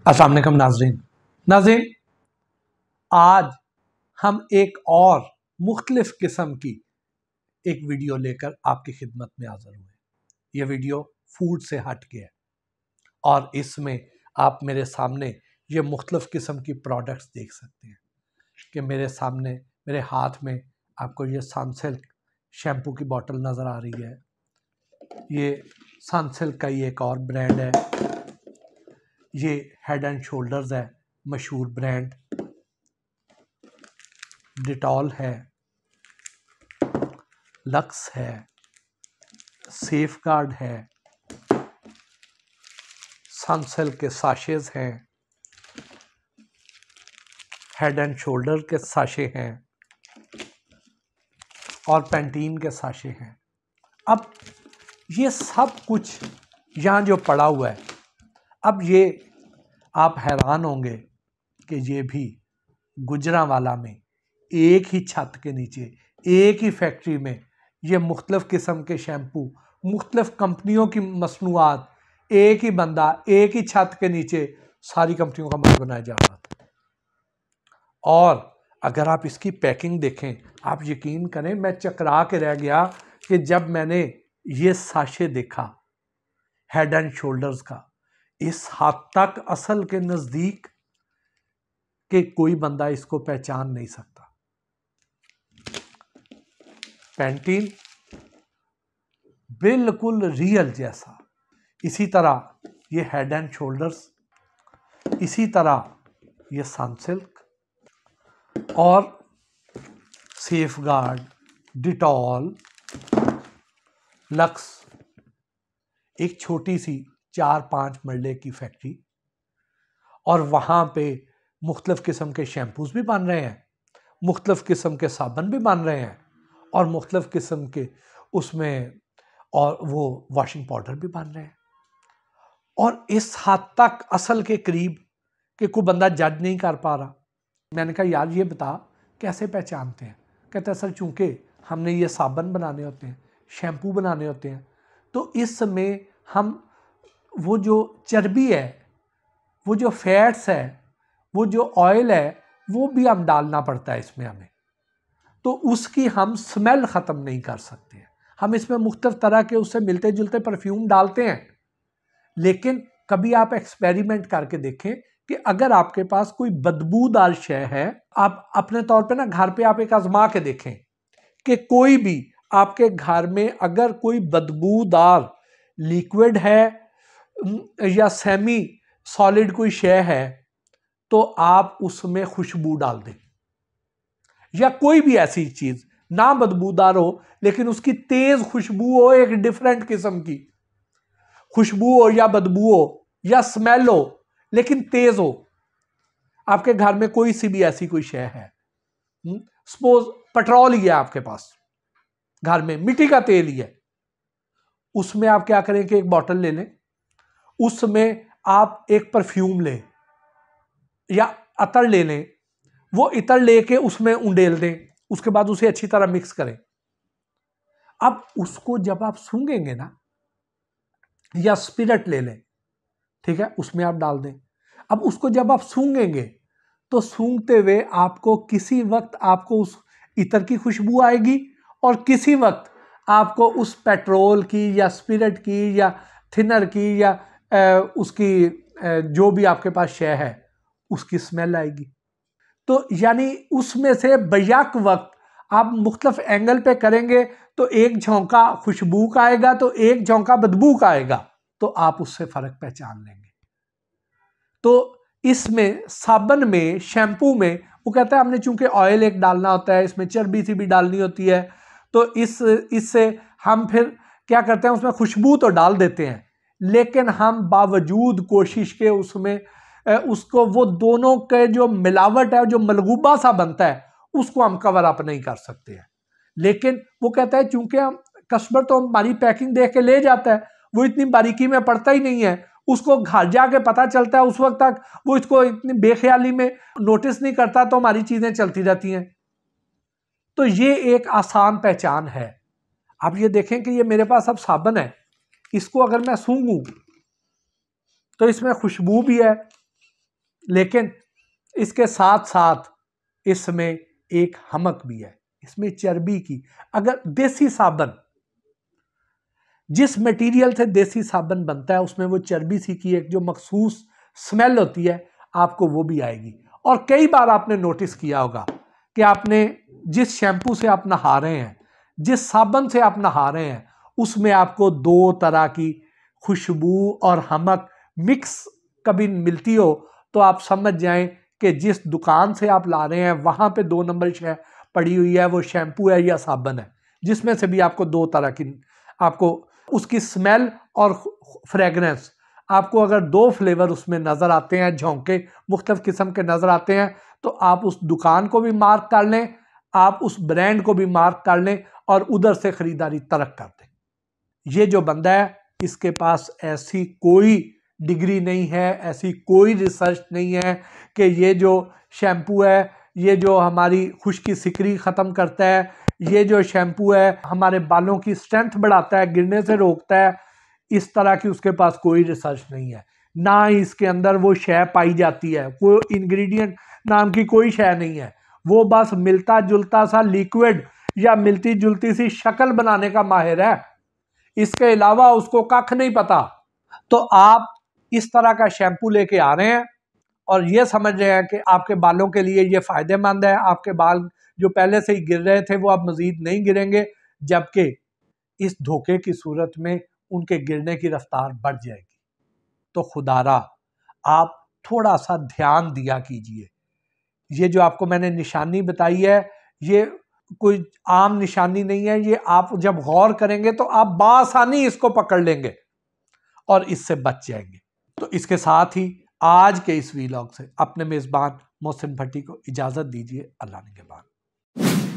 अस्सलाम वालेकुम नाज़रीन, आज हम एक और मुख्तलिफ किस्म की एक वीडियो लेकर आपकी खिदमत में हाज़िर हुए। ये वीडियो फूड से हट के है और इसमें आप मेरे सामने ये मुख्तलिफ किस्म की प्रोडक्ट्स देख सकते हैं कि मेरे सामने मेरे हाथ में आपको ये सनसिल्क शैम्पू की बोतल नज़र आ रही है। ये सनसिल्क का ही एक और ब्रांड है। ये हेड एंड शोल्डर्स है, मशहूर ब्रांड। डिटॉल है, लक्स है, सेफगार्ड है, सनसिल्क के साशेज हैं, हेड एंड शोल्डर के साशे हैं और पैंटीन के साशे हैं। अब ये सब कुछ यहाँ जो पड़ा हुआ है, अब ये आप हैरान होंगे कि ये भी गुजरांवाला में एक ही छत के नीचे एक ही फैक्ट्री में ये मुख्तलिफ किस्म के शैम्पू, मुख्तलिफ कंपनियों की मसनूआत, एक ही बंदा एक ही छत के नीचे सारी कंपनियों का माल बनाया जा रहा था। और अगर आप इसकी पैकिंग देखें, आप यकीन करें मैं चकरा के रह गया कि जब मैंने ये साशे देखा हेड एंड शोल्डर्स का, इस हद तक असल के नज़दीक कि कोई बंदा इसको पहचान नहीं सकता। पैंटीन बिल्कुल रियल जैसा, इसी तरह ये हेड एंड शोल्डर्स, इसी तरह ये सनसिल्क और सेफगार्ड, डिटॉल, लक्स। एक छोटी सी 4-5 मरले की फैक्ट्री और वहाँ पे मुख्तलिफ किस्म के शैम्पूज भी बन रहे हैं, मुख्तलिफ किस्म के साबुन भी बन रहे हैं और मुख्तलिफ किस्म के उसमें और वो वॉशिंग पाउडर भी बन रहे हैं। और इस हद तक असल के करीब कि कोई बंदा जज नहीं कर पा रहा। मैंने कहा यार ये बता कैसे पहचानते हैं? कहते हैं सर चूँकि हमने ये साबुन बनाने होते हैं, शैम्पू बनाने होते हैं, तो इसमें हम वो जो चर्बी है, वो जो फैट्स है, वो जो ऑयल है, वो भी हम डालना पड़ता है इसमें हमें, तो उसकी हम स्मेल ख़त्म नहीं कर सकते हैं। हम इसमें मुख्तलिफ तरह के उससे मिलते जुलते परफ्यूम डालते हैं, लेकिन कभी आप एक्सपेरिमेंट करके देखें कि अगर आपके पास कोई बदबूदार शय है, आप अपने तौर पे ना घर पे आप एक आजमा के देखें कि कोई भी आपके घर में अगर कोई बदबूदार लिक्विड है या सेमी सॉलिड कोई शय है, तो आप उसमें खुशबू डाल दें, या कोई भी ऐसी चीज ना बदबूदार हो लेकिन उसकी तेज खुशबू हो, एक डिफरेंट किस्म की खुशबू हो या बदबू हो या स्मेल हो लेकिन तेज हो। आपके घर में कोई सी भी ऐसी कोई शय है, सपोज पेट्रोल ही है आपके पास घर में, मिट्टी का तेल ही है, उसमें आप क्या करें कि एक बोतल ले लें, उसमें आप एक परफ्यूम लें या अतर ले लें, वो इतर लेके उसमें उंडेल दें, उसके बाद उसे अच्छी तरह मिक्स करें। अब उसको जब आप सूंघेंगे ना, या स्पिरिट ले लें, ठीक है, उसमें आप डाल दें। अब उसको जब आप सूंघेंगे तो सूंघते हुए आपको किसी वक्त आपको उस इतर की खुशबू आएगी और किसी वक्त आपको उस पेट्रोल की या स्पिरिट की या थिनर की या उसकी जो भी आपके पास शय है उसकी स्मेल आएगी। तो यानी उसमें से बैक वक्त आप मुख्तलिफ एंगल पे करेंगे तो एक झोंका खुशबू का आएगा तो एक झोंका बदबू का आएगा, तो आप उससे फर्क पहचान लेंगे। तो इसमें साबुन में, शैम्पू में वो कहता है हमने चूंकि ऑयल एक डालना होता है, इसमें चर्बी सी भी डालनी होती है, तो इससे हम फिर क्या करते हैं, उसमें खुशबू तो डाल देते हैं लेकिन हम बावजूद कोशिश के उसमें उसको वो दोनों के जो मिलावट है, जो मलगूबा सा बनता है, उसको हम कवर अप नहीं कर सकते हैं। लेकिन वो कहता है चूंकि हम कस्टमर तो हमारी पैकिंग देख के ले जाता है, वो इतनी बारीकी में पड़ता ही नहीं है, उसको घर जाके पता चलता है, उस वक्त तक वो इसको इतनी बेख्याली में नोटिस नहीं करता, तो हमारी चीजें चलती रहती हैं। तो ये एक आसान पहचान है। आप ये देखें कि ये मेरे पास अब साबुन है, इसको अगर मैं सूंघूं तो इसमें खुशबू भी है, लेकिन इसके साथ साथ इसमें एक हमक भी है, इसमें चर्बी की। अगर देसी साबुन, जिस मटेरियल से देसी साबुन बनता है उसमें वो चर्बी सी की एक जो मखसूस स्मेल होती है, आपको वो भी आएगी। और कई बार आपने नोटिस किया होगा कि आपने जिस शैम्पू से आप नहा रहे हैं, जिस साबुन से आप नहा रहे हैं, उसमें आपको दो तरह की खुशबू और हमक मिक्स कभी मिलती हो तो आप समझ जाएं कि जिस दुकान से आप ला रहे हैं वहां पे 2 नंबर शय पड़ी हुई है, वो शैम्पू है या साबुन है, जिसमें से भी आपको दो तरह की, आपको उसकी स्मेल और फ्रेगरेंस, आपको अगर दो फ्लेवर उसमें नजर आते हैं, झोंके मुख्तलिफ किस्म के नजर आते हैं, तो आप उस दुकान को भी मार्क कर लें, आप उस ब्रांड को भी मार्क कर लें और उधर से खरीदारी तरक कर दें। ये जो बंदा है, इसके पास ऐसी कोई डिग्री नहीं है, ऐसी कोई रिसर्च नहीं है कि ये जो शैम्पू है, ये जो हमारी खुश्की सिकरी ख़त्म करता है, ये जो शैम्पू है हमारे बालों की स्ट्रेंथ बढ़ाता है, गिरने से रोकता है, इस तरह की उसके पास कोई रिसर्च नहीं है। ना ही इसके अंदर वो शय पाई जाती है, कोई इंग्रेडिएंट नाम की कोई शय नहीं है। वो बस मिलता जुलता सा लिक्विड या मिलती जुलती सी शक्ल बनाने का माहिर है, इसके अलावा उसको कख नहीं पता। तो आप इस तरह का शैम्पू लेके आ रहे हैं और ये समझ रहे हैं कि आपके बालों के लिए ये फायदेमंद है, आपके बाल जो पहले से ही गिर रहे थे वो अब मजीद नहीं गिरेंगे, जबकि इस धोखे की सूरत में उनके गिरने की रफ्तार बढ़ जाएगी। तो खुदारा आप थोड़ा सा ध्यान दिया कीजिए। ये जो आपको मैंने निशानी बताई है, ये कोई आम निशानी नहीं है, ये आप जब गौर करेंगे तो आप बासानी इसको पकड़ लेंगे और इससे बच जाएंगे। तो इसके साथ ही आज के इस वीलॉग से अपने मेज़बान मोहसिन भट्टी को इजाज़त दीजिए। अल्लाह ने के बाद।